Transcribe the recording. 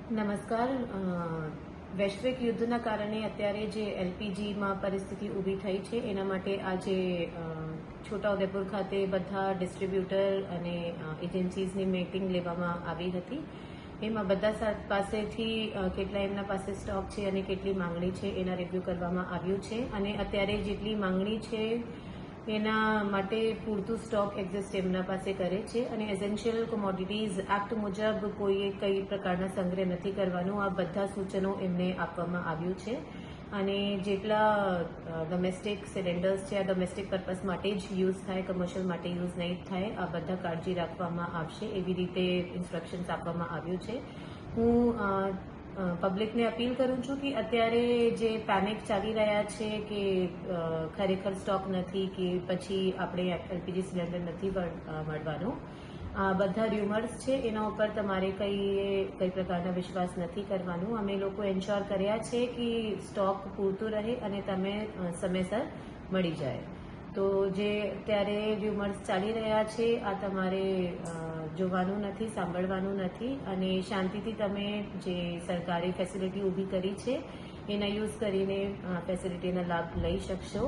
નમસ્કાર. વૈશ્વિક યુદ્ધના કારણે અત્યારે જે એલપીજીમાં પરિસ્થિતિ ઊભી થઈ છે એના માટે આજે છોટાઉદેપુર ખાતે બધા ડિસ્ટ્રીબ્યુટર અને એજન્સીઝની મીટિંગ લેવામાં આવી હતી. એમાં બધા પાસેથી કેટલા એમના પાસે સ્ટોક છે અને કેટલી માંગણી છે એના રિવ્યૂ કરવામાં આવ્યું છે અને અત્યારે જેટલી માંગણી છે એના માટે પૂરતું સ્ટોક એક્ઝિસ્ટ એમના પાસે કરે છે અને એસેન્શિયલ કોમોડિટીઝ એક્ટ મુજબ કોઈએ કઈ પ્રકારના સંગ્રહ નથી કરવાનું. આ બધા સૂચનો એમને આપવામાં આવ્યું છે અને જેટલા ડોમેસ્ટિક સિલિન્ડર્સ છે આ ડોમેસ્ટિક પર્પઝ માટે જ યુઝ થાય, કમર્શિયલ માટે યુઝ નહીં થાય. આ બધા કાળજી રાખવામાં આવશે એવી રીતે ઇન્સ્ટ્રક્શન્સ આપવામાં આવ્યું છે. હું પબ્લિકને અપીલ કરું છું કે અત્યારે જે પેનિક ચાલી રહ્યા છે કે ખરેખર સ્ટોક નથી કે પછી આપણે એલપીજી સિલિન્ડર નથી મળવાનો, આ બધા ર્યુમર્સ છે એના ઉપર તમારે કઈ પ્રકારના વિશ્વાસ નથી કરવાનું. અમે લોકો એન્શ્યોર કર્યા છે કે સ્ટોક પૂરતું રહે અને તમે સમયસર મળી જાય. તો જે અત્યારે ર્યુમર્સ ચાલી રહ્યા છે આ તમારે જોવાનું નથી, સાંભળવાનું નથી અને શાંતિથી તમે જે સરકારે ફેસિલિટી ઊભી કરી છે એના યુઝ કરીને ફેસિલિટીના લાભ લઈ શકશો.